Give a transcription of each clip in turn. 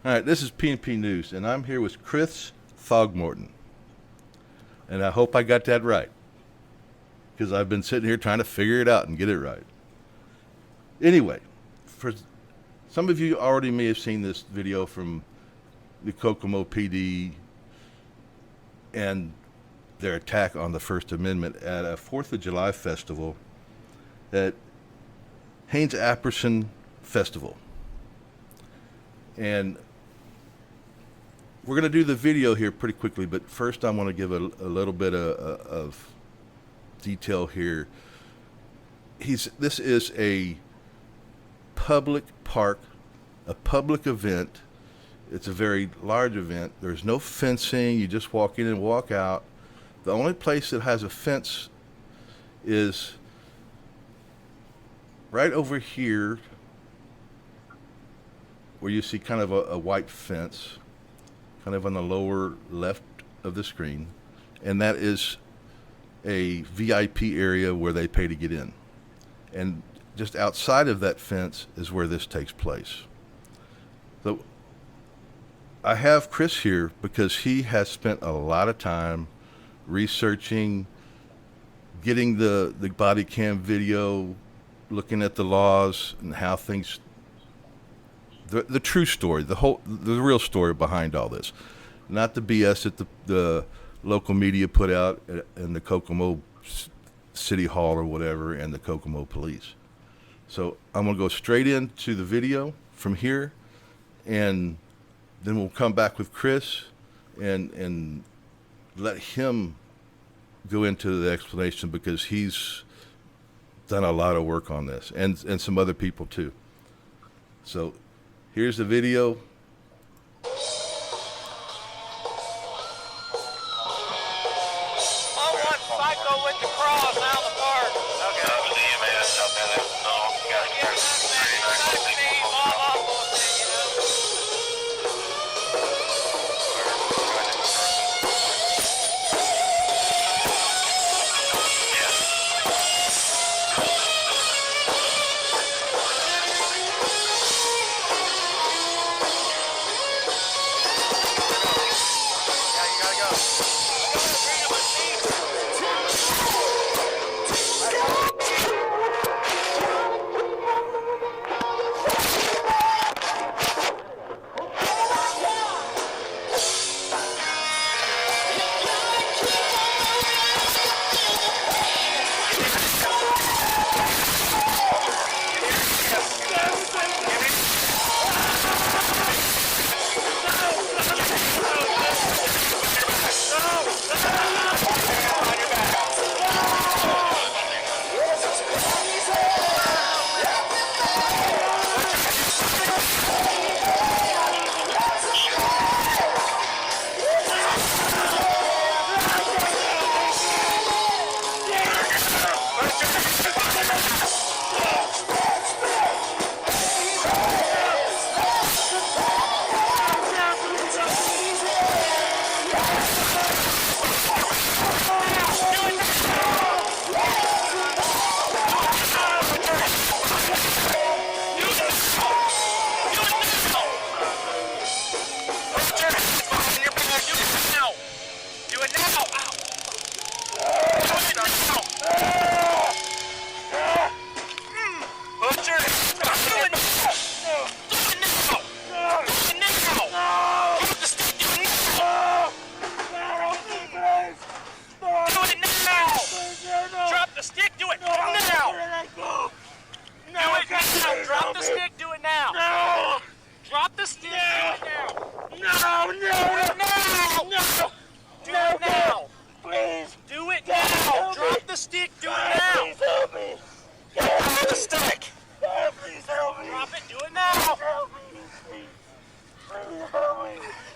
All right, this is P&P News, and I'm here with Chris Thogmorton. And I hope I got that right, because I've been sitting here trying to figure it out and get it right. Anyway, for some of you already may have seen this video from the Kokomo PD and their attack on the First Amendment at a 4th of July festival at Hanes Apperson Festival. And we're going to do the video here pretty quickly, but first I want to give a little bit of detail here. This is a public park, a public event. It's a very large event. There's no fencing. You just walk in and walk out. The only place that has a fence is right over here, where you see kind of a white fence, kind of on the lower left of the screen, and that is a VIP area where they pay to get in. And just outside of that fence is where this takes place. So I have Chris here because he has spent a lot of time researching, getting the body cam video, looking at the laws and how things, the true story, the real story behind all this, not the BS that the local media put out in the Kokomo City Hall or whatever, and the Kokomo police. So I'm gonna go straight into the video from here, and then we'll come back with Chris and let him go into the explanation, because he's done a lot of work on this, and some other people too. So here's the video. Psycho with the cross out of the park. Okay. The E.M.A. up in there. No, got it.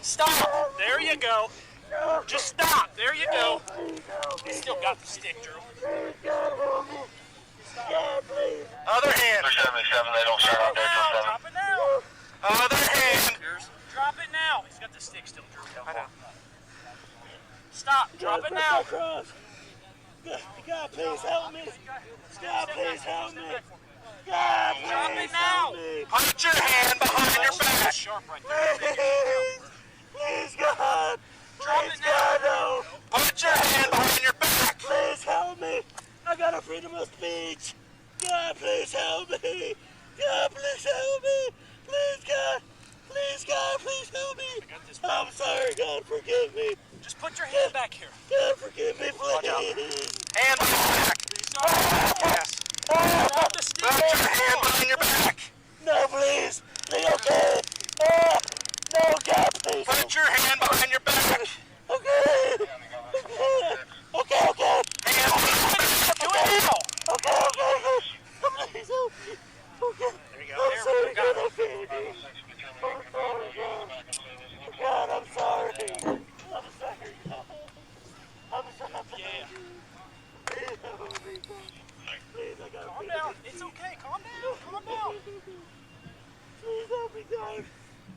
Stop! There you go. Just stop. There you go. You still got the stick, Drew. Other hand. 77, they don't start out there till 7. Drop it now. Other hand. Drop it now. He's got the stick still, Drew. I know. Stop. Drop it now. God, please help me. God, please help me. Drop it now. Put your hand behind your back. sharp right there. Please, God. Drop Please, it God, now. no. Put your hand behind your back. Please help me. I got a freedom of speech. God, please help me. God, please help me. Please, God. Please, God, please help me. I got this. I'm sorry, God, forgive me. Just put your hand back here. God, forgive me, Watch out. please. Hand behind your back. Yes. Drop the stick. Put your hand behind your back. No, please. Please, okay. No, God, please. Put your hand behind your back. Okay. Okay. Hand behind your back. Do it now. Okay. Please help me. Okay. There you go. I'm There sorry, we go. God, I failed you. I'm sorry, God. God, I'm sorry. I'm sorry, God. I'm sorry. Yeah. Please help me, God. Please, I gotta Calm be down. It's okay. Calm down. Calm down. Please help me, God.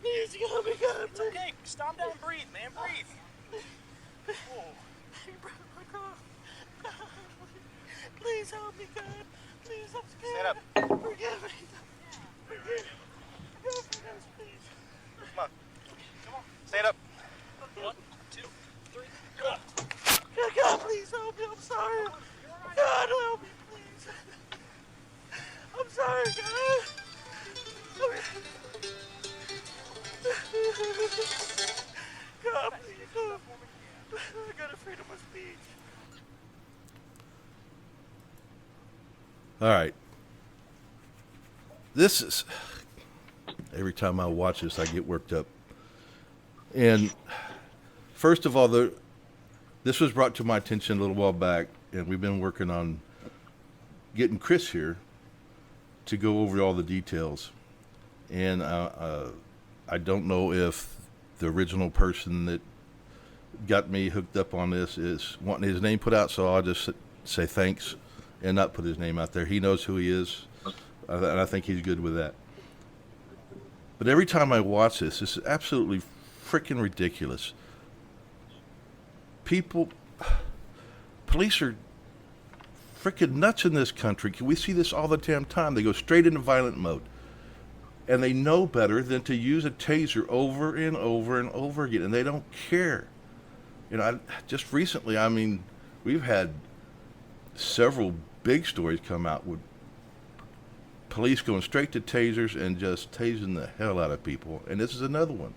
Please help me, God. It's okay. Calm down. Breathe, man. Breathe. Whoa. Please help me, God. Please, I'm scared. Stand up. Forgive me. Forgive me. God, please. Come on. Come on. Stand up. 1, 2, 3. Come on. God, please help me. I'm sorry. God, help me, please. I'm sorry, God. God, please help me. I got a freedom of speech. All right. This is, every time I watch this, I get worked up. And first of all, this was brought to my attention a little while back, and we've been working on getting Chris here to go over all the details. And I don't know if the original person that got me hooked up on this is wanting his name put out, so I'll just say thanks and not put his name out there. He knows who he is, and I think he's good with that. But every time I watch this, this is absolutely freaking ridiculous. Police are freaking nuts in this country. We see this all the damn time. They go straight into violent mode. And they know better than to use a taser over and over and over again. And they don't care. You know, just recently, I mean, we've had several big stories come out with police going straight to tasers and just tasing the hell out of people. And this is another one.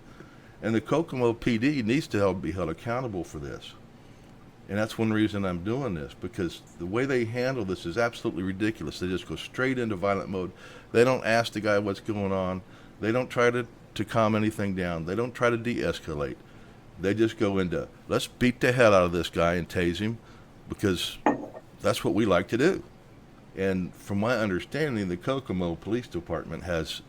And the Kokomo PD needs to be held accountable for this. And that's one reason I'm doing this, because the way they handle this is absolutely ridiculous. They just go straight into violent mode. They don't ask the guy what's going on. They don't try to calm anything down. They don't try to de-escalate. They just go into, let's beat the hell out of this guy and tase him, because that's what we like to do. And from my understanding, the Kokomo Police Department this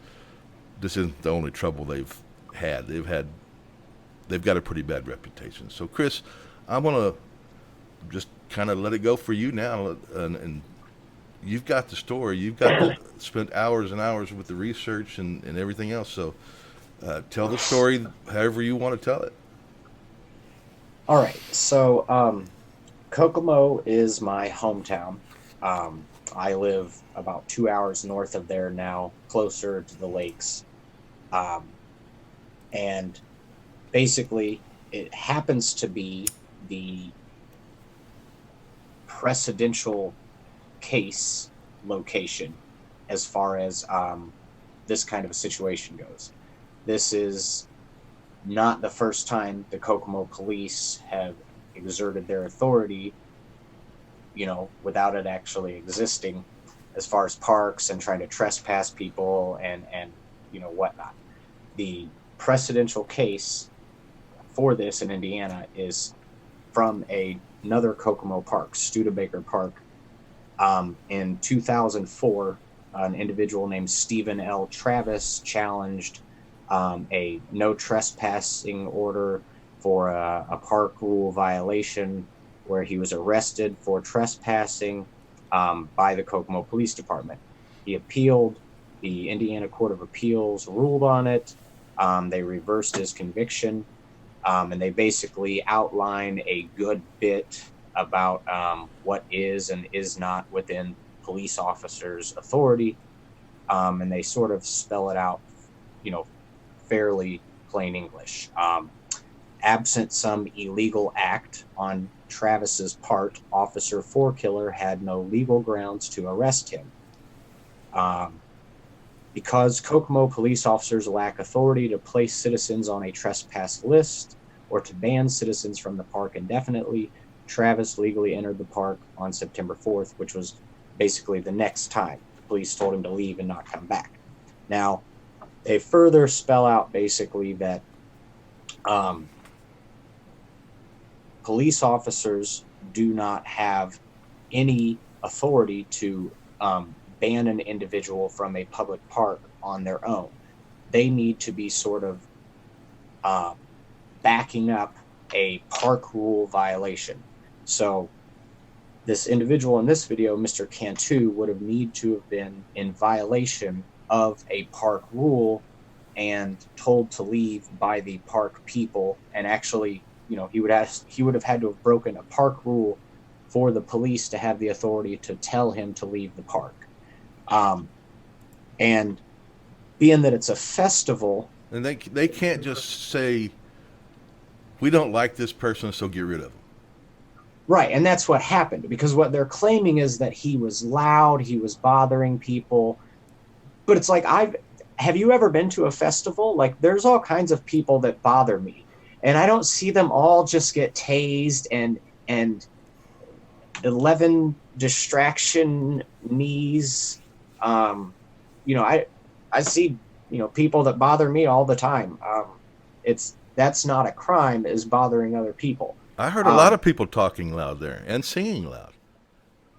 isn't the only trouble they've had. They've got a pretty bad reputation. So Chris, I'm going to just kind of let it go for you now, and you've got the story. You've got spent hours and hours with the research and everything else. So tell the story however you want to tell it. All right. So Kokomo is my hometown. I live about 2 hours north of there now, closer to the lakes. And basically, it happens to be the precedential case location as far as this kind of a situation goes. This is not the first time the Kokomo police have exerted their authority, without it actually existing, as far as parks and trying to trespass people and whatnot. The precedential case for this in Indiana is from another Kokomo park, Studebaker Park. In 2004, an individual named Stephen L. Travis challenged a no trespassing order for a park rule violation, where he was arrested for trespassing by the Kokomo Police Department. He appealed. The Indiana Court of Appeals ruled on it. They reversed his conviction, and they basically outline a good bit about what is and is not within police officers' authority, and they sort of spell it out, fairly plain English. Absent some illegal act on Travis's part, Officer Fourkiller had no legal grounds to arrest him. Because Kokomo police officers lack authority to place citizens on a trespass list or to ban citizens from the park indefinitely, Travis legally entered the park on September 4th, which was basically the next time. The police told him to leave and not come back. Now, they further spell out basically that police officers do not have any authority to ban an individual from a public park on their own. They need to be sort of backing up a park rule violation. So this individual in this video, Mr. Cantu, would have need to have been in violation of a park rule and told to leave by the park people, and actually, you know, he would have had to have broken a park rule for the police to have the authority to tell him to leave the park. And being that it's a festival, and they can't just say, we don't like this person, so get rid of him. right? And that's what happened, because what they're claiming is that he was loud, he was bothering people. But it's like, have you ever been to a festival? Like, there's all kinds of people that bother me, and I don't see them all just get tased and 11 distraction knees. You know, I see, you know, people that bother me all the time. That's not a crime, is bothering other people. I heard a lot of people talking loud there and singing loud.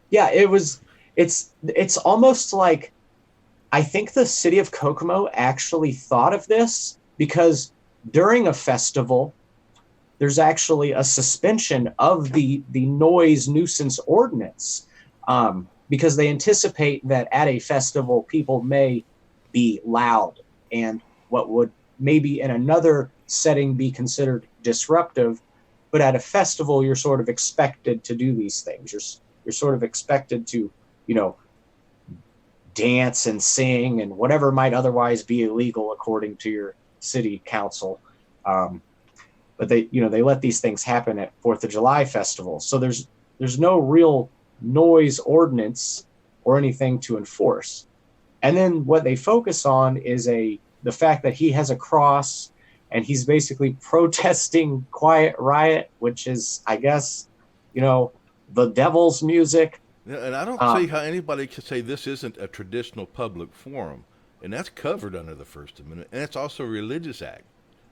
Yeah, it's almost like, I think the city of Kokomo actually thought of this, because during a festival, there's actually a suspension of the noise nuisance ordinance, because they anticipate that at a festival, people may be loud, and what would maybe in another setting be considered disruptive, but at a festival, you're sort of expected to do these things. You're sort of expected to, you know, dance and sing and whatever might otherwise be illegal according to your city council. But they let these things happen at 4th of July festivals. So there's no real noise ordinance or anything to enforce. And then what they focus on is the fact that he has a cross and he's basically protesting Quiet Riot, which is, I guess, you know, the devil's music. Yeah, and I don't see how anybody could say this isn't a traditional public forum, and that's covered under the First Amendment, and it's also a religious act,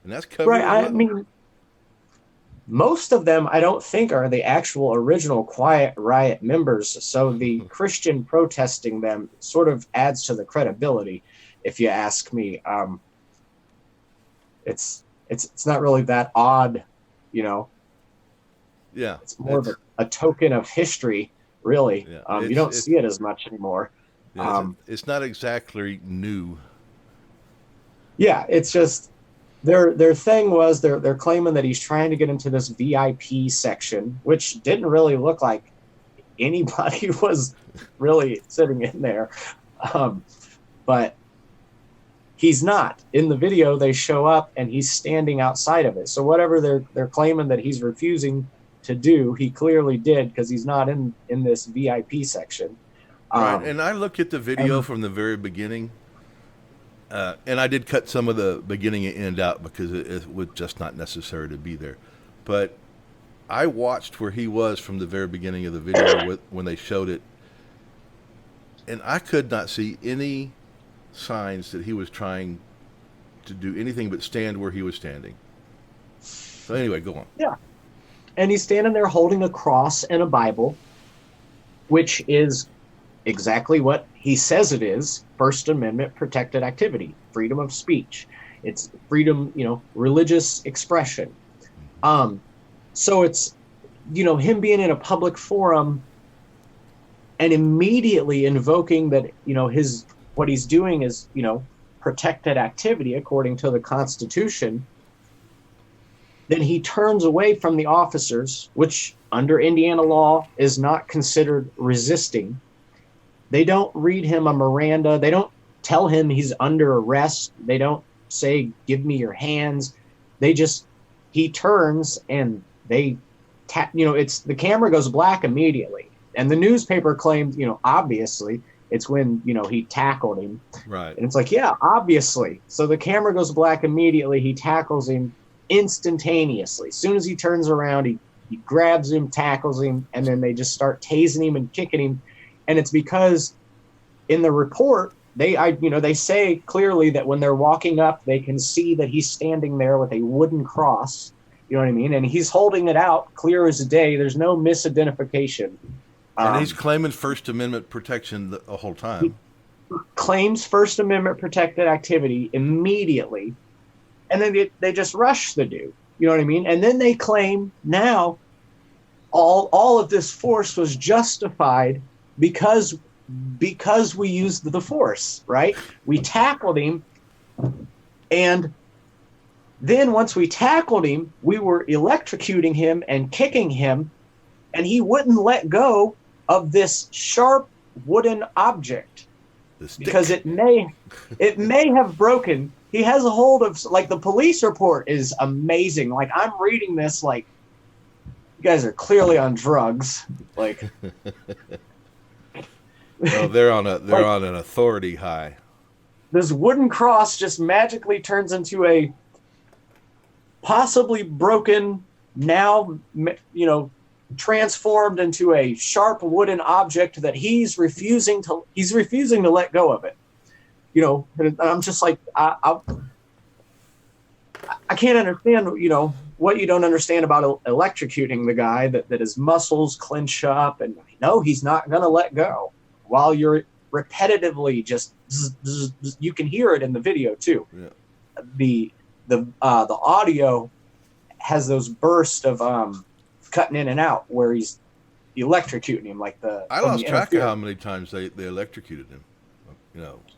and that's covered. Right. I mean, most of them, I don't think, are the actual original Quiet Riot members. So the Christian protesting them sort of adds to the credibility, if you ask me. It's not really that odd, you know. Yeah, it's more of a token of history, really. Yeah, you don't see it as much anymore. Yeah, it's not exactly new. Yeah, it's just their thing was they're claiming that he's trying to get into this VIP section, which didn't really look like anybody was really sitting in there, but he's not. In the video, they show up and he's standing outside of it. So whatever they're claiming that he's refusing to do, he clearly did, because he's not in this VIP section. Right, and I looked at the video from the very beginning, and I did cut some of the beginning and end out because it was just not necessary to be there. But I watched where he was from the very beginning of the video when they showed it, and I could not see any signs that he was trying to do anything but stand where he was standing. So anyway, go on. Yeah. And he's standing there holding a cross and a Bible, which is exactly what he says it is: First Amendment protected activity, freedom of speech. It's freedom, you know, religious expression. So it's, you know, him being in a public forum and immediately invoking that, you know, what he's doing is, you know, protected activity according to the Constitution. Then he turns away from the officers, which under Indiana law is not considered resisting. They don't read him a Miranda. They don't tell him he's under arrest. They don't say, give me your hands. He turns and they it's the camera goes black immediately. And the newspaper claimed, obviously it's when, he tackled him. Right. And it's like, yeah, obviously. So the camera goes black immediately. He tackles him instantaneously. As soon as he turns around, he grabs him, tackles him, and then they just start tasing him and kicking him. And it's because in the report, they say clearly that when they're walking up, they can see that he's standing there with a wooden cross. You know what I mean? And he's holding it out clear as day. There's no misidentification. And he's claiming First Amendment protection the whole time. He claims First Amendment protected activity immediately. And then they just rush the dude. You know what I mean? And then they claim now all of this force was justified because we used the force, right? We tackled him, and then once we tackled him, we were electrocuting him and kicking him, and he wouldn't let go of this sharp wooden object because it may have broken. He has a hold of, like, the police report is amazing. Like, I'm reading this like, you guys are clearly on drugs. Like, no, they're on an authority high. This wooden cross just magically turns into a possibly broken, now, transformed into a sharp wooden object that he's refusing to let go of it. And I'm just like, I can't understand, what you don't understand about electrocuting the guy, that his muscles clench up and he's not going to let go while you're repetitively just, you can hear it in the video too. Yeah. The audio has those bursts of cutting in and out where he's electrocuting him I lost track of how many times they electrocuted him.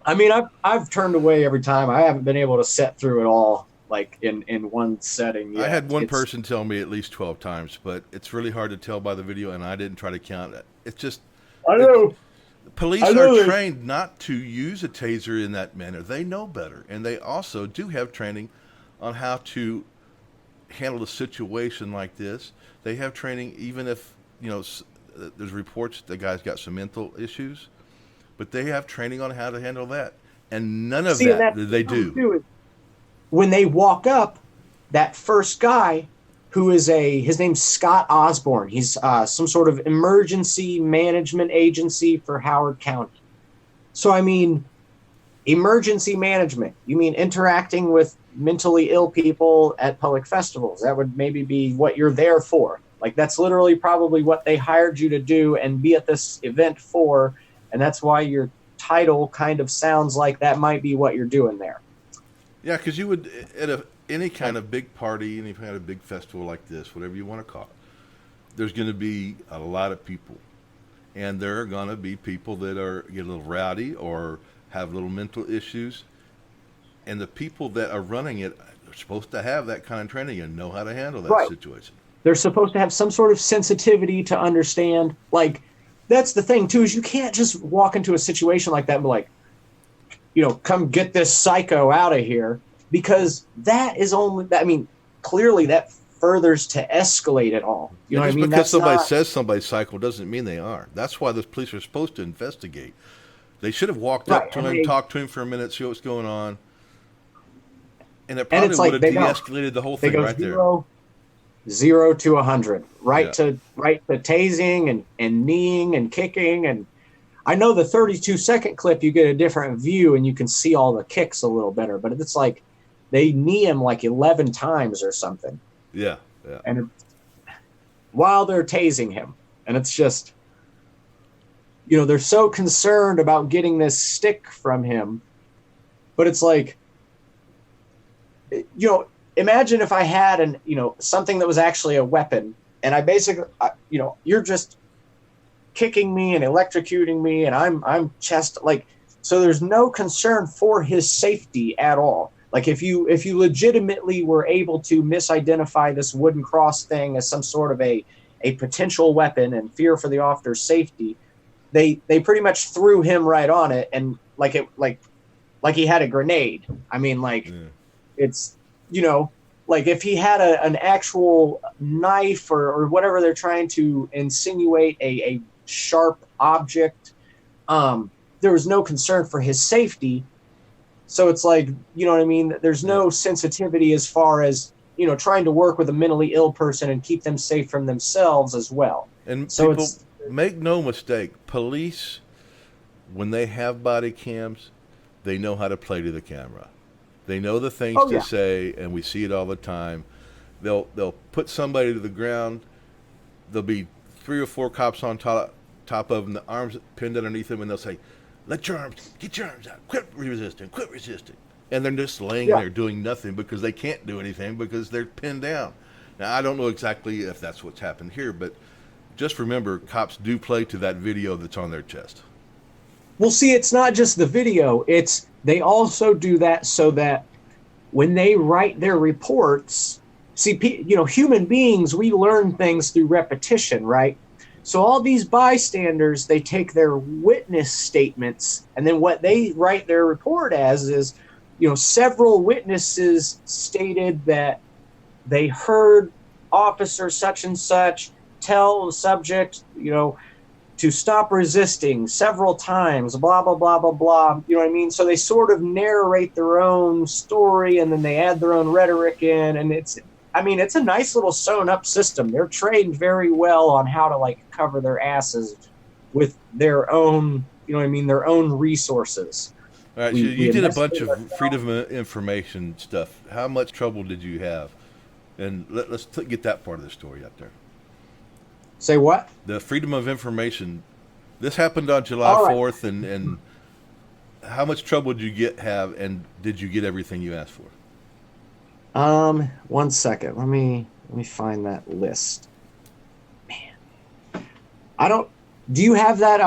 I mean, I've turned away every time. I haven't been able to set through it all in one setting yet. I had one person tell me at least 12 times, but it's really hard to tell by the video, and I didn't try to count it. It's just, I know. Police are trained not to use a taser in that manner. They know better, and they also do have training on how to handle a situation like this. They have training even if, there's reports the guy's got some mental issues, but they have training on how to handle that. And none of that they do. When they walk up, that first guy, who is his name's Scott Osborn. He's some sort of emergency management agency for Howard County. So, I mean, emergency management, you mean interacting with mentally ill people at public festivals. That would maybe be what you're there for. Like, that's literally probably what they hired you to do and be at this event for. And that's why your title kind of sounds like that might be what you're doing there. Yeah, because you would, at any kind of big party, any kind of big festival like this, whatever you want to call it, there's going to be a lot of people. And there are going to be people that get a little rowdy or have little mental issues. And the people that are running it are supposed to have that kind of training and know how to handle that situation. They're supposed to have some sort of sensitivity to understand. Like, that's the thing, too, is you can't just walk into a situation like that and be like, come get this psycho out of here. Because that is clearly that furthers to escalate it all. You know what I mean? Because somebody says somebody's psycho doesn't mean they are. That's why the police are supposed to investigate. They should have walked up to him, talked to him for a minute, see what's going on. And it probably would have de-escalated the whole thing right there. 0 to 100, right to tasing and kneeing and kicking. And I know the 32-second clip, you get a different view and you can see all the kicks a little better. But it's like they knee him like 11 times or something. Yeah. And while they're tasing him, and it's just, they're so concerned about getting this stick from him, but it's like, imagine if I had something that was actually a weapon, and I basically, you're just kicking me and electrocuting me, and I'm so there's no concern for his safety at all. Like, if you legitimately were able to misidentify this wooden cross thing as some sort of a potential weapon and fear for the officer's safety, they pretty much threw him right on it, and like he had a grenade. I mean, it's, you know, like if he had an actual knife or whatever they're trying to insinuate, a sharp object, there was no concern for his safety. So it's like, you know what I mean? There's no sensitivity as far as, you know, trying to work with a mentally ill person and keep them safe from themselves as well. And so people, make no mistake, police, when they have body cams, they know how to play to the camera. They know the things to say, and we see it all the time. They'll put somebody to the ground. There'll be 3 or 4 cops on top of them, the arms pinned underneath them, and they'll say, get your arms out, quit resisting. And they're just laying there doing nothing because they can't do anything because they're pinned down. Now, I don't know exactly if that's what's happened here, but just remember, cops do play to that video that's on their chest. Well, see, it's not just the video. They also do that so that when they write their reports, see, you know, human beings, we learn things through repetition, right? So all these bystanders, they take their witness statements, and then what they write their report as is, you know, several witnesses stated that they heard officer such and such tell the subject, you know, to stop resisting several times, blah, blah, blah, blah, blah. You know what I mean? So they sort of narrate their own story, and then they add their own rhetoric in. And it's a nice little sewn up system. They're trained very well on how to like cover their asses with their own, you know what I mean, their own resources. All right, so you did a bunch of freedom of information stuff. How much trouble did you have? And let's get that part of the story out there. Say what? The freedom of information. This happened on July 4th, and how much trouble did you have, and did you get everything you asked for? 1 second. Let me find that list. Man. Do you have that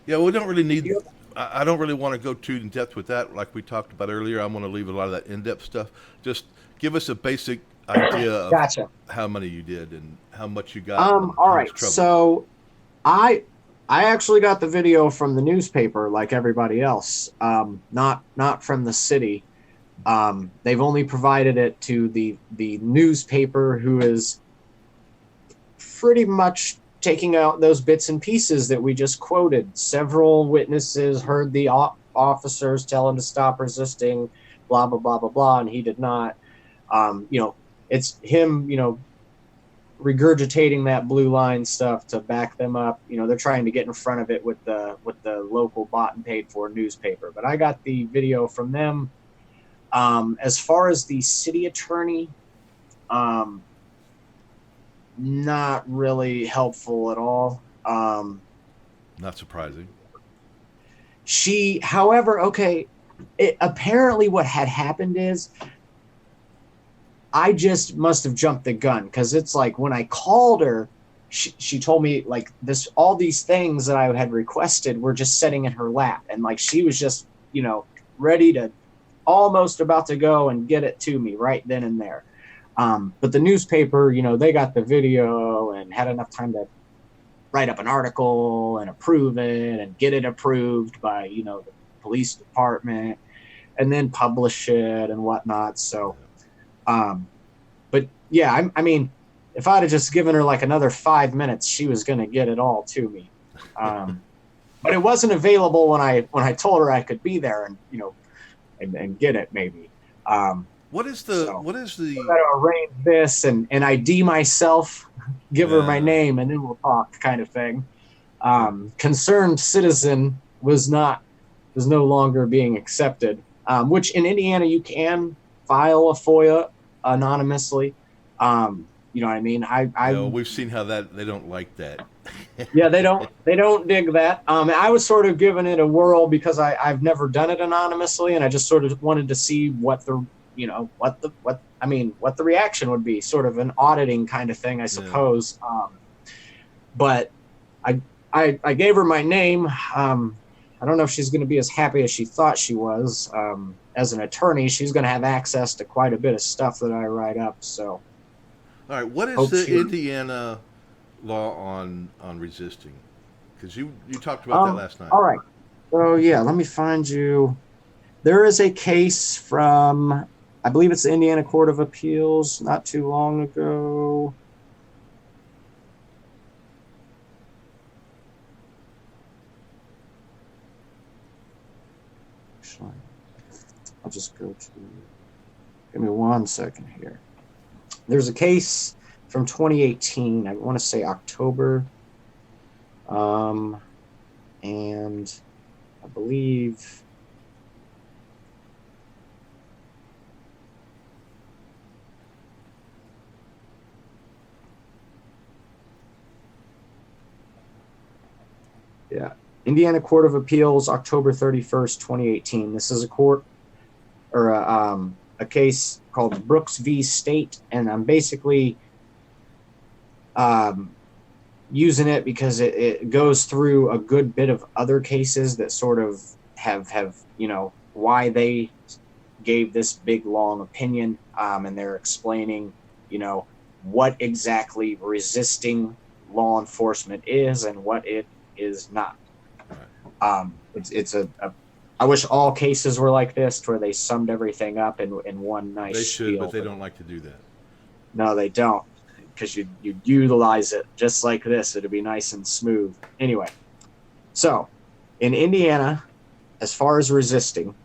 Yeah, we don't really need I don't really want to go too in depth with that like we talked about earlier. I want to leave a lot of that in-depth stuff. Just give us a basic idea of how many you did and how much you got. All right. So I actually got the video from the newspaper like everybody else. Not from the city. They've only provided it to the newspaper, who is pretty much taking out those bits and pieces that we just quoted. Several witnesses heard the officers tell him to stop resisting, blah, blah, blah, blah, blah, and he did not. You know, it's him, you know, regurgitating that blue line stuff to back them up. You know, they're trying to get in front of it with the local bought and paid for newspaper. But I got the video from them. As far as the city attorney, not really helpful at all. Not surprising. However, apparently what had happened is I just must have jumped the gun, because it's like when I called her, she told me like all these things that I had requested were just sitting in her lap, and like she was just, you know, ready to, almost about to go and get it to me right then and there. But the newspaper, you know, they got the video and had enough time to write up an article and approve it and get it approved by, you know, the police department, and then publish it and whatnot. So, but yeah, I mean, if I'd have just given her like another 5 minutes, she was going to get it all to me. But it wasn't available when I told her I could be there and, you know, and get it maybe. What is the I gotta arrange this and ID myself, give her my name, and then we'll talk, kind of thing. Concerned citizen was no longer being accepted, which in Indiana you can file a FOIA anonymously. You know what I mean? We've seen how that they don't like that. Yeah, they don't dig that. I was sort of giving it a whirl because I've never done it anonymously, and I just sort of wanted to see what the reaction would be, sort of an auditing kind of thing, I suppose. Yeah. But I gave her my name. I don't know if she's going to be as happy as she thought she was. As an attorney, she's going to have access to quite a bit of stuff that I write up. So, all right, what is the Indiana law on resisting? Because you talked about that last night. All right. So yeah, let me find you. There is a case from I believe it's the Indiana Court of Appeals not too long ago. Actually, I'll just go to, give me 1 second here. There's a case from 2018, I want to say October, and I believe Indiana Court of Appeals, October 31st, 2018. This is a court or a case called Brooks v. State, and I'm basically using it because it goes through a good bit of other cases that sort of have why they gave this big long opinion, and they're explaining what exactly resisting law enforcement is and what it is not. I wish all cases were like this, where they summed everything up in one nice. They should, spiel, but they don't like to do that. No, they don't, because you utilize it just like this. It'd be nice and smooth. Anyway, so in Indiana, as far as resisting,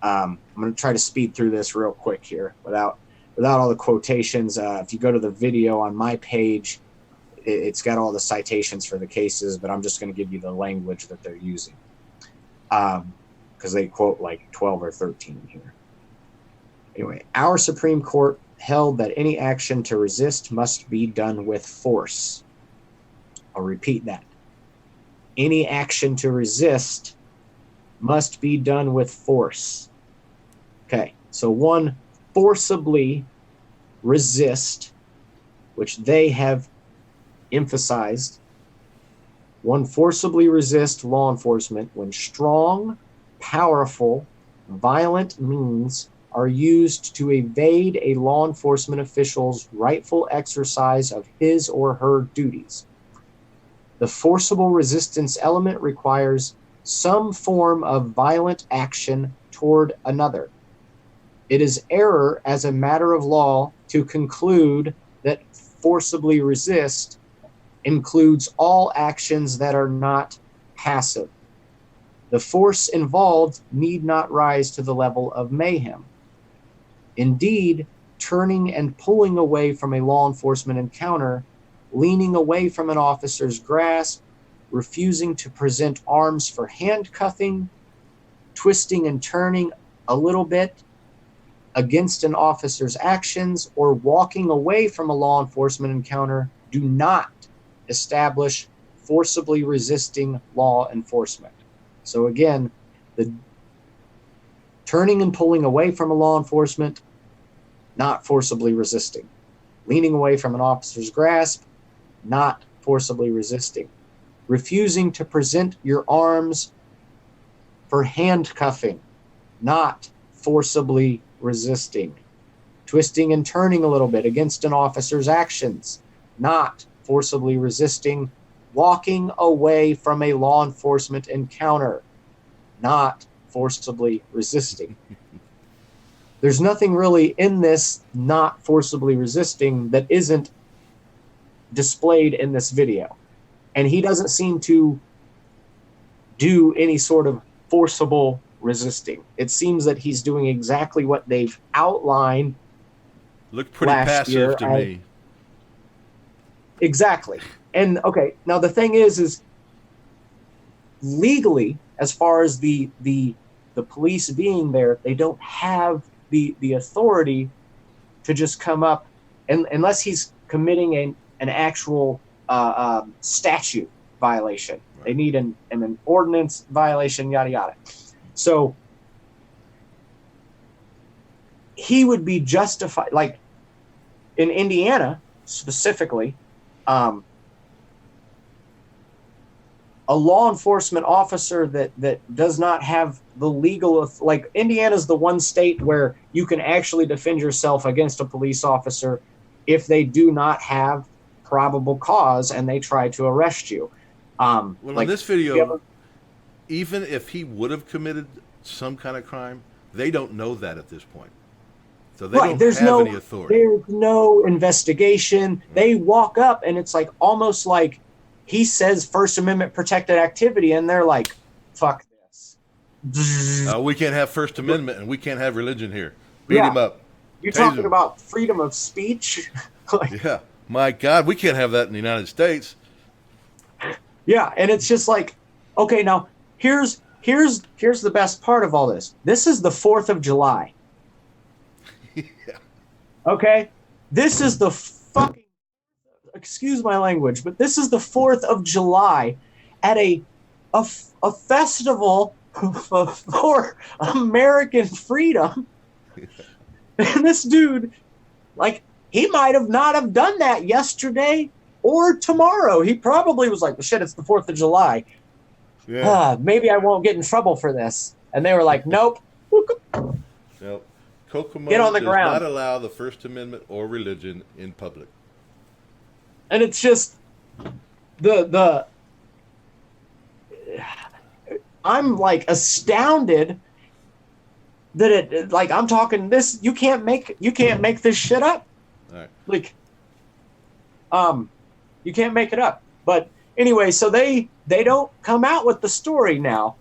I'm going to try to speed through this real quick here without all the quotations. If you go to the video on my page, it's got all the citations for the cases, but I'm just going to give you the language that they're using, because they quote like 12 or 13 here. Anyway, our Supreme Court held that any action to resist must be done with force. I'll repeat that. Any action to resist must be done with force. Okay, so one, forcibly resist, which they have emphasized. One, forcibly resist law enforcement when strong, powerful, violent means are used to evade a law enforcement official's rightful exercise of his or her duties. The forcible resistance element requires some form of violent action toward another. It is error as a matter of law to conclude that forcibly resist includes all actions that are not passive. The force involved need not rise to the level of mayhem. Indeed, turning and pulling away from a law enforcement encounter, leaning away from an officer's grasp, refusing to present arms for handcuffing, twisting and turning a little bit against an officer's actions, or walking away from a law enforcement encounter do not establish forcibly resisting law enforcement. So again, the turning and pulling away from a law enforcement, not forcibly resisting. Leaning away from an officer's grasp, not forcibly resisting. Refusing to present your arms for handcuffing, not forcibly resisting. Twisting and turning a little bit against an officer's actions, not forcibly resisting. Walking away from a law enforcement encounter, not forcibly resisting. There's nothing really in this not forcibly resisting that isn't displayed in this video. And he doesn't seem to do any sort of forcible resisting. It seems that he's doing exactly what they've outlined. Looked pretty passive to me. Exactly. And okay, now the thing is legally, as far as the police being there, they don't have the authority to just come up, and unless he's committing an actual statute violation. Right. They need an ordinance violation, yada yada. So he would be justified, like in Indiana specifically. A law enforcement officer that does not have the legal, like Indiana's the one state where you can actually defend yourself against a police officer if they do not have probable cause and they try to arrest you. Well, in this video, even if he would have committed some kind of crime, they don't know that at this point. So they don't have any authority. There's no investigation. They walk up and it's like almost like he says First Amendment protected activity and they're like, fuck this. We can't have First Amendment and we can't have religion here. Beat him up. You're Tase talking him. about freedom of speech? Yeah. My God, we can't have that in the United States. Yeah, and it's just like, okay, now here's the best part of all this. This is the 4th of July. Yeah. Okay? This is the fucking, excuse my language, but this is the 4th of July at a festival for American freedom. And this dude, like, he might have not have done that yesterday or tomorrow. He probably was like, shit, it's the 4th of July. Yeah. Maybe I won't get in trouble for this. And they were like, nope. Nope. Kokomo Get on the does ground. not allow the First Amendment or religion in public. And it's just I'm like astounded that it, like, I'm talking this, you can't make this shit up. All right. Like, you can't make it up. But anyway, so they don't come out with the story now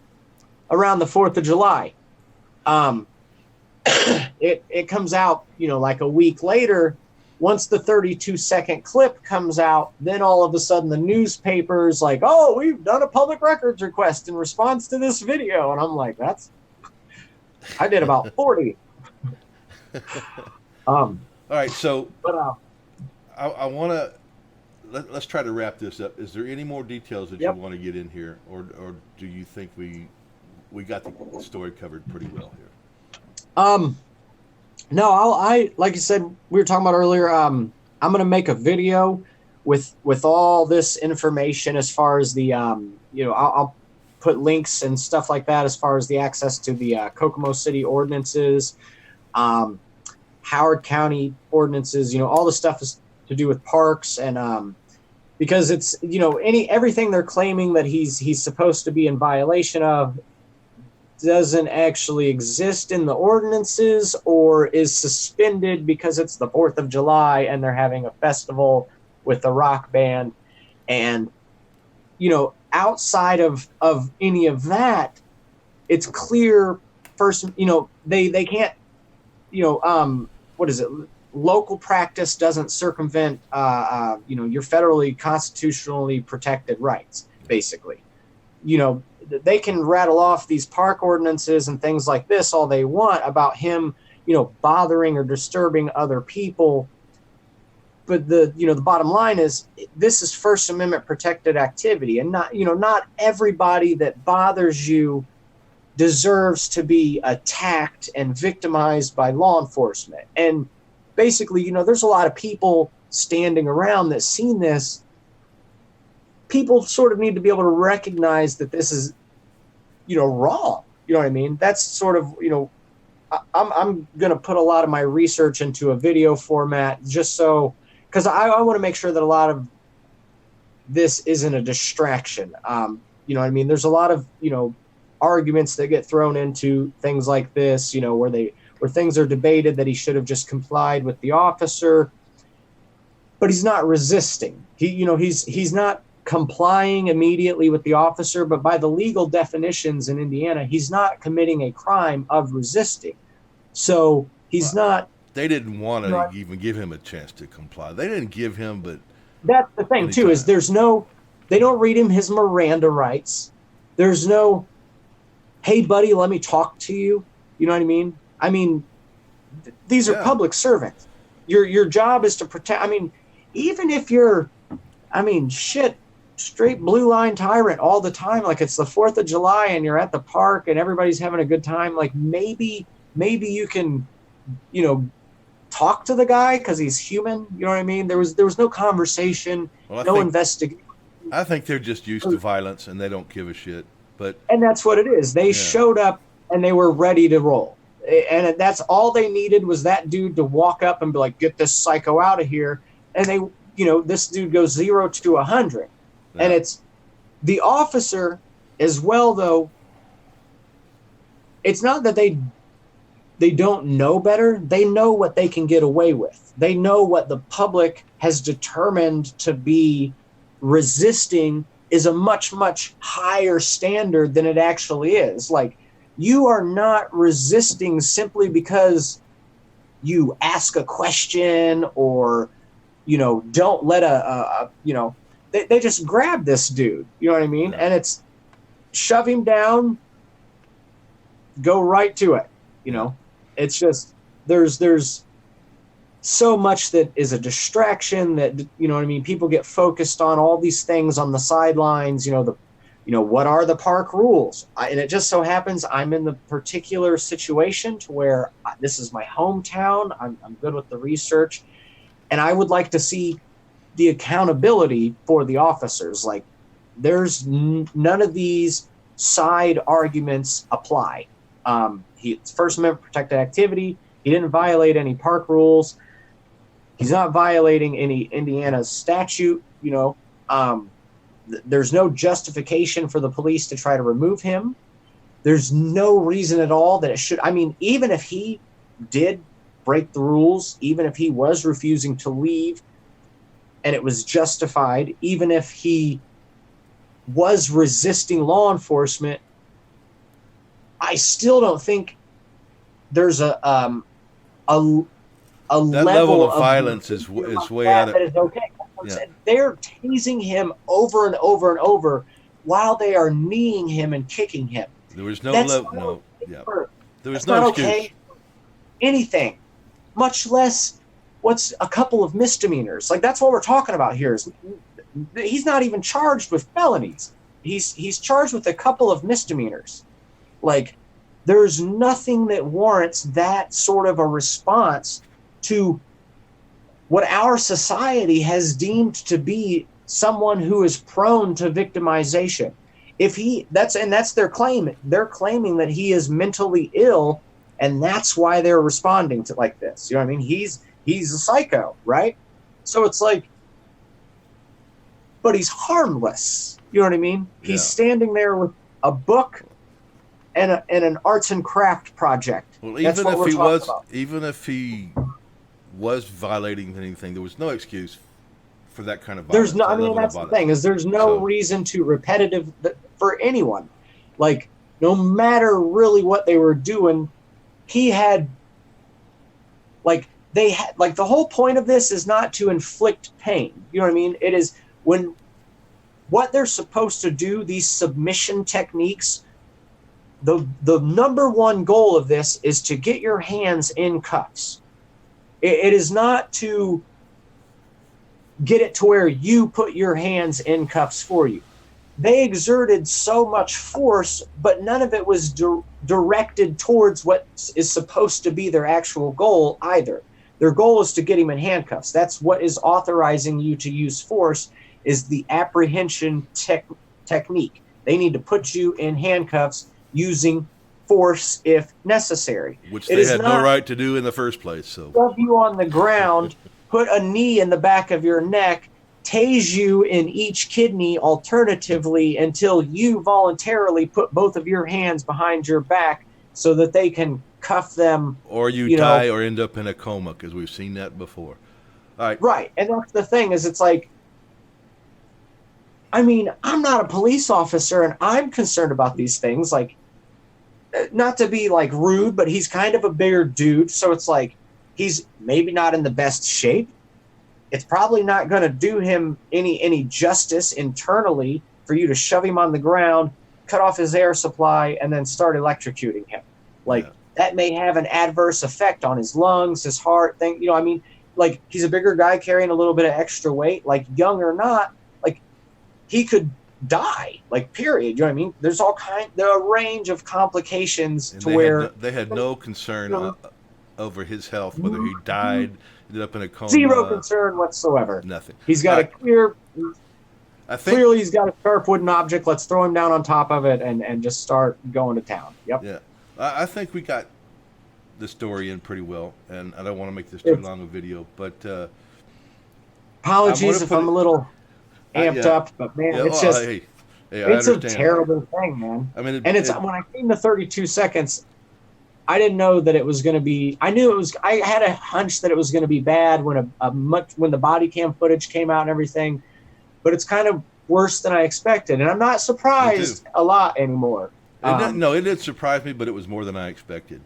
around the 4th of July. It comes out, like a week later. Once the 32-second clip comes out, then all of a sudden the newspaper's like, oh, we've done a public records request in response to this video. And I'm like, I did about 40. All right, so But I want to let's try to wrap this up. Is there any more details that you want to get in here, or do you think we got the story covered pretty well here? No, I like I said, we were talking about earlier. I'm going to make a video with all this information as far as the I'll put links and stuff like that as far as the access to the Kokomo City ordinances, Howard County ordinances. All the stuff is to do with parks, and because it's everything they're claiming that he's supposed to be in violation of doesn't actually exist in the ordinances or is suspended because it's the 4th of July and they're having a festival with a rock band. And, outside of any of that, it's clear first, they can't, what is it? Local practice doesn't circumvent, your federally constitutionally protected rights, basically. They can rattle off these park ordinances and things like this all they want about him, bothering or disturbing other people. But the bottom line is this is First Amendment protected activity, and not everybody that bothers you deserves to be attacked and victimized by law enforcement. And basically, there's a lot of people standing around that seen this. People sort of need to be able to recognize that this is, wrong. You know what I mean? That's sort of, I'm going to put a lot of my research into a video format just so, because I want to make sure that a lot of this isn't a distraction. You know what I mean? There's a lot of, arguments that get thrown into things like this, where things are debated that he should have just complied with the officer, but he's not resisting. He's not complying immediately with the officer, but by the legal definitions in Indiana, he's not committing a crime of resisting. So he's not. They didn't want to even give him a chance to comply. They didn't give him, but that's the thing too, is they don't read him his Miranda rights. There's no, hey buddy, let me talk to you. You know what I mean? I mean, these are public servants. Your job is to protect. I mean, even if you're, straight blue line tyrant all the time, like it's the 4th of July and you're at the park and everybody's having a good time, like maybe you can, talk to the guy because he's human. You know what I mean? There was no conversation, investigation. I think they're just used to violence and they don't give a shit. And that's what it is. They showed up and they were ready to roll. And that's all they needed was that dude to walk up and be like, get this psycho out of here. And they, this dude goes 0 to 100. Yeah. And it's the officer as well, though. It's not that they don't know better. They know what they can get away with. They know what the public has determined to be resisting is a much, much higher standard than it actually is. Like, you are not resisting simply because you ask a question or, don't let they just grab this dude. You know what I mean? Yeah. And it's shove him down, go right to it. It's just, there's so much that is a distraction that, people get focused on all these things on the sidelines, what are the park rules? And it just so happens I'm in the particular situation to where this is my hometown. I'm good with the research, and I would like to see the accountability for the officers. Like, there's none of these side arguments apply. It's First Amendment protected activity. He didn't violate any park rules. He's not violating any Indiana statute. There's no justification for the police to try to remove him. There's no reason at all that it should. I mean, even if he did break the rules, even if he was refusing to leave and it was justified, even if he was resisting law enforcement, I still don't think there's a That level of violence is way out of. That is okay. Yeah. They're tasing him over and over and over while they are kneeing him and kicking him. There was no yeah. There was That's no not excuse. okay. Anything, much less what's a couple of misdemeanors. Like, that's what we're talking about here. He's not even charged with felonies. He's charged with a couple of misdemeanors. Like, there's nothing that warrants that sort of a response to what our society has deemed to be someone who is prone to victimization. That's their claim. They're claiming that he is mentally ill, and that's why they're responding to like this. You know what I mean? He's a psycho, right? So it's like, but he's harmless. You know what I mean? Yeah. He's standing there with a book and an arts and craft project. Well, That's what we're talking about. even if he was violating anything, there was no excuse for that kind of violence. There's no. I mean, that's the thing, is there's no reason to repetitive for anyone. Like, no matter really what they were doing, he had. Like, they had. Like, the whole point of this is not to inflict pain. You know what I mean? It is when what they're supposed to do. These submission techniques. The number one goal of this is to get your hands in cuffs. It is not to get it to where you put your hands in cuffs for you. They exerted so much force, but none of it was directed towards what is supposed to be their actual goal either. Their goal is to get him in handcuffs. That's what is authorizing you to use force, is the apprehension technique. They need to put you in handcuffs using force if necessary. Which they had no right to do in the first place. So shove you on the ground, put a knee in the back of your neck, tase you in each kidney alternatively until you voluntarily put both of your hands behind your back so that they can cuff them. Or you die or end up in a coma, because we've seen that before. All right. Right. And that's the thing, is it's like, I mean, I'm not a police officer and I'm concerned about these things. Like, not to be like rude, but he's kind of a bigger dude. So it's like, he's maybe not in the best shape. It's probably not going to do him any justice internally for you to shove him on the ground, cut off his air supply, and then start electrocuting him. Like, that may have an adverse effect on his lungs, his heart thing. You know, I mean, like, he's a bigger guy carrying a little bit of extra weight, like, young or not, like, he could die, like, period. You know what I mean? There's there are a range of complications and to where they had no concern over his health, whether he died, ended up in a coma. Zero concern whatsoever. Nothing. He's got clearly he's got a sharp wooden object. Let's throw him down on top of it and just start going to town. Yep. Yeah. I think we got the story in pretty well, and I don't want to make this too long a video, but apologies if I'm a little amped up, but man, it's just it's a terrible thing, man. I mean, when I seen the 32 seconds, I didn't know that it was going to be. I knew it was. I had a hunch that it was going to be bad when when the body cam footage came out and everything. But it's kind of worse than I expected, and I'm not surprised a lot anymore. It did surprise me, but it was more than I expected.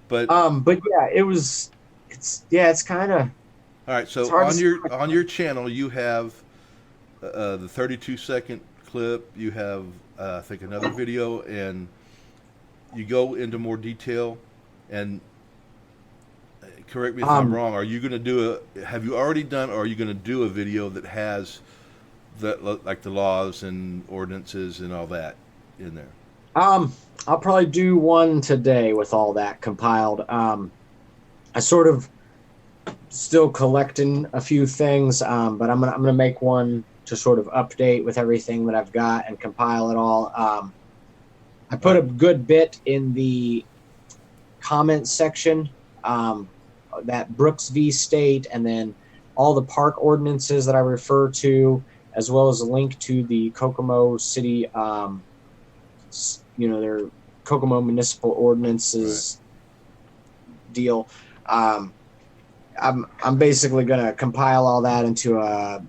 But yeah, it's kind of. All right, so on your channel, you have the 32-second clip. You have I think another video, and you go into more detail. And correct me if I'm wrong. Are you going to do have you already done, or are you going to do a video that has like the laws and ordinances and all that in there? I'll probably do one today with all that compiled. I sort of still collecting a few things, but I'm gonna make one to sort of update with everything that I've got and compile it all. I put a good bit in the comment section, that Brooks v. State, and then all the park ordinances that I refer to, as well as a link to the Kokomo City, their Kokomo municipal ordinances deal. I'm basically going to compile all that into a,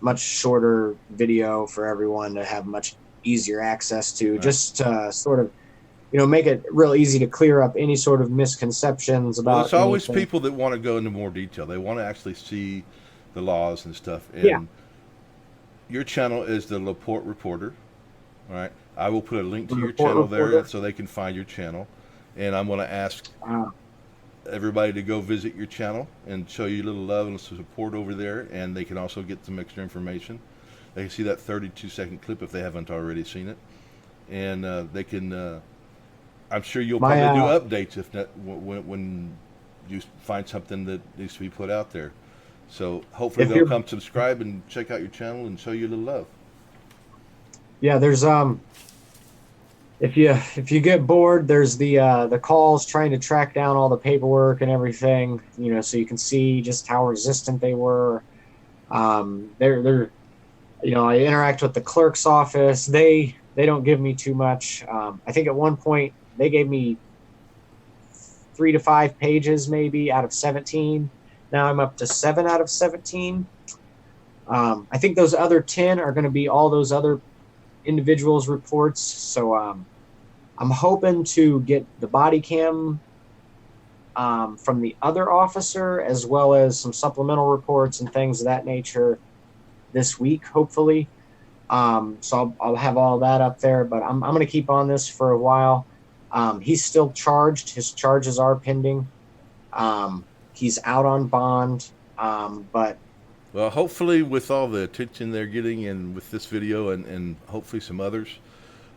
much shorter video for everyone to have much easier access to, just to sort of, make it real easy to clear up any sort of misconceptions about. Well, it's always people that want to go into more detail. They want to actually see the laws and stuff. And your channel is the Laporte Reporter. All right. I will put a link to your channel there so they can find your channel. And I'm going to ask everybody to go visit your channel and show you a little love and support over there. And they can also get some extra information. They can see that 32-second clip if they haven't already seen it. And they can, I'm sure you'll probably do updates if not, when you find something that needs to be put out there. So hopefully they'll come subscribe and check out your channel and show you a little love. Yeah, there's if you get bored, there's the calls trying to track down all the paperwork and everything, so you can see just how resistant they were. They're I interact with the clerk's office. They don't give me too much. I think at one point they gave me 3 to 5 pages maybe out of 17. Now I'm up to 7 out of 17. I think those other 10 are going to be all those other individuals' reports. So I'm hoping to get the body cam from the other officer, as well as some supplemental reports and things of that nature this week, hopefully. So I'll have all that up there, but I'm going to keep on this for a while. He's still charged. His charges are pending. He's out on bond, but... Well, hopefully with all the attention they're getting and with this video and hopefully some others,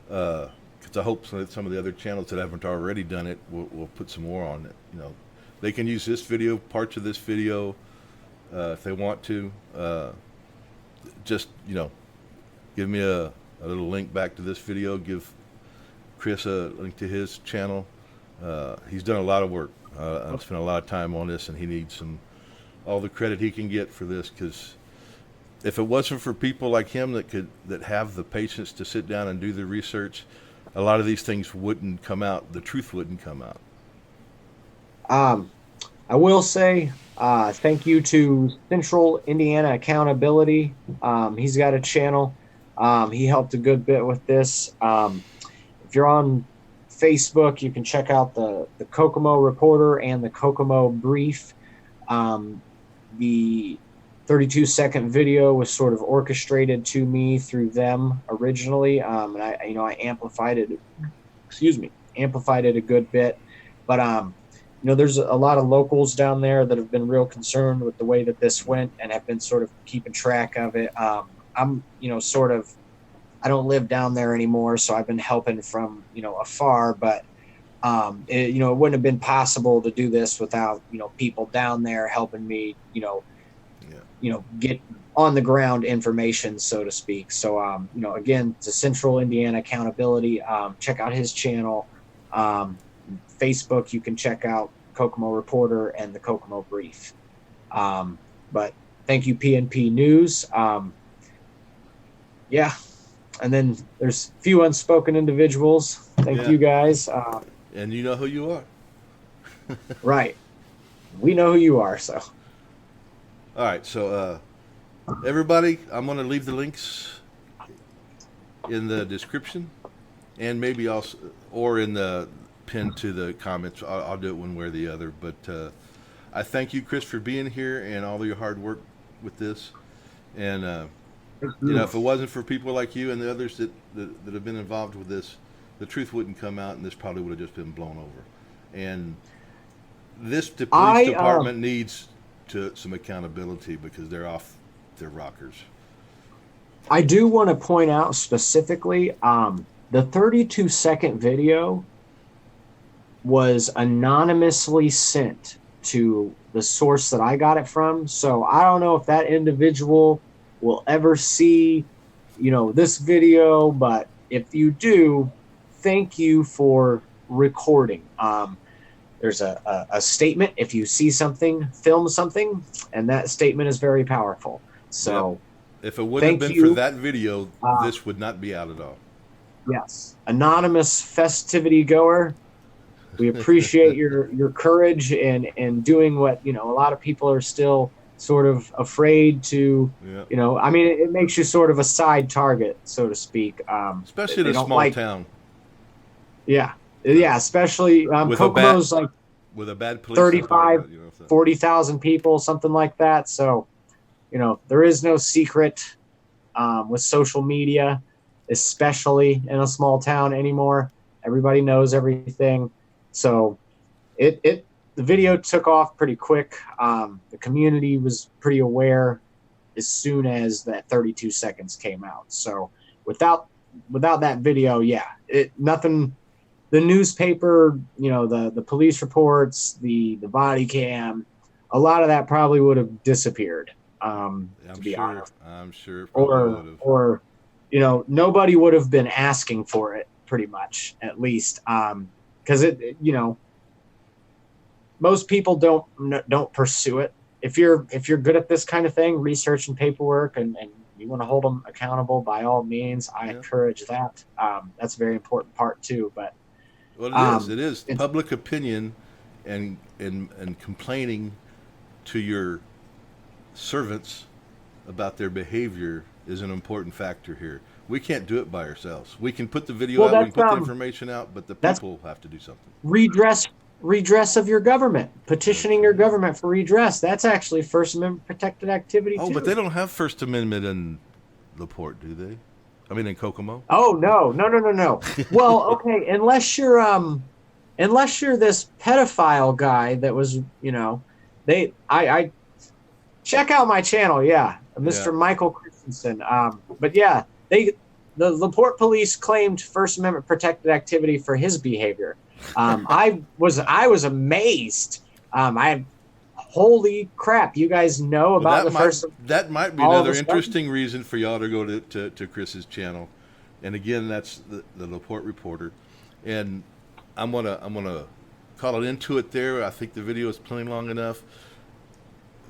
because I hope some of the other channels that haven't already done it will put some more on it. They can use this video, parts of this video, if they want to. Just, give me a little link back to this video. Give Chris a link to his channel. He's done a lot of work. I've spent a lot of time on this, and he needs all the credit he can get for this, because if it wasn't for people like him that have the patience to sit down and do the research, a lot of these things wouldn't come out. The truth wouldn't come out. I will say thank you to Central Indiana Accountability. He's got a channel. He helped a good bit with this. If you're on Facebook, you can check out the Kokomo Reporter and the Kokomo Brief. The 32-second video was sort of orchestrated to me through them originally, and I amplified it. Amplified it a good bit, but there's a lot of locals down there that have been real concerned with the way that this went and have been sort of keeping track of it. I'm I don't live down there anymore, so I've been helping from afar, but it wouldn't have been possible to do this without people down there helping me get on the ground information, so to speak. So again, to Central Indiana Accountability, check out his channel. Facebook, you can check out Kokomo Reporter and the Kokomo Brief. But thank you, PNP News. And then there's a few unspoken individuals. Thank you guys. And you know who you are. Right. We know who you are, so. All right, so everybody, I'm going to leave the links in the description, and maybe also, or in the pin to the comments. I'll do it one way or the other. But I thank you, Chris, for being here and all of your hard work with this. And if it wasn't for people like you and the others that have been involved with this, the truth wouldn't come out, and this probably would have just been blown over. And the police department needs some accountability, because they're off their rockers. I do want to point out specifically, the 32-second video was anonymously sent to the source that I got it from. So I don't know if that individual will ever see, this video, but if you do, thank you for recording. There's a statement. If you see something, film something, and that statement is very powerful. So yep. If it wouldn't have been for that video, this would not be out at all. Yes. Anonymous festivity goer, we appreciate your courage and doing what, a lot of people are still sort of afraid to, it makes you sort of a side target, so to speak. Especially in a small town. Yeah. Yeah, especially Kokomo's with a bad police 35, 40,000 people, something like that. So, there is no secret with social media, especially in a small town anymore. Everybody knows everything. So the video took off pretty quick. The community was pretty aware as soon as that 32 seconds came out. So without that video, nothing. The newspaper, the police reports, the body cam, a lot of that probably would have disappeared. To be honest. I'm sure. Or nobody would have been asking for it, pretty much, at least. Because most people don't pursue it. If you're good at this kind of thing, research and paperwork, and you want to hold them accountable, by all means, I encourage that. That's a very important part too. But it is public opinion and complaining to your servants about their behavior is an important factor here. We can't do it by ourselves. We can put the video out, we can put the information out, but the people have to do something. Redress of your government, petitioning your government for redress. That's actually First Amendment protected activity too. But they don't have First Amendment in LaPorte, do they? I mean, in Kokomo? Oh, no. Well, okay, unless you're this pedophile guy that was, I check out my channel, Mr. Michael Christensen. But the LaPorte police claimed First Amendment protected activity for his behavior. I was amazed. Holy crap! You guys know about That might be another interesting reason for y'all to go to Chris's channel, and again, that's the LaPorte Reporter, and I'm gonna call it into it there. I think the video is plenty long enough.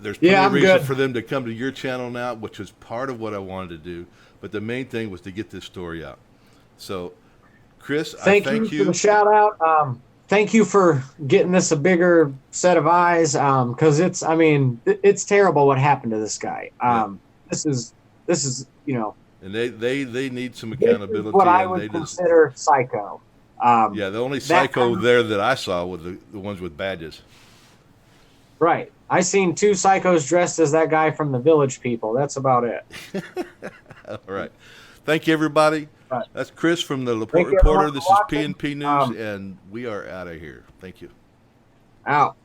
There's plenty of reason for them to come to your channel now, which was part of what I wanted to do. But the main thing was to get this story out. So, Chris, I thank you for the shout out. Thank you for getting this a bigger set of eyes, because it's terrible what happened to this guy. This is And they need some accountability. What I would consider psycho. The only psycho there that I saw was the ones with badges. Right. I seen two psychos dressed as that guy from the Village People. That's about it. All right. Thank you, everybody. Right. That's Chris from the LaPorte Reporter. This is PNP News, and we are out of here. Thank you. Out.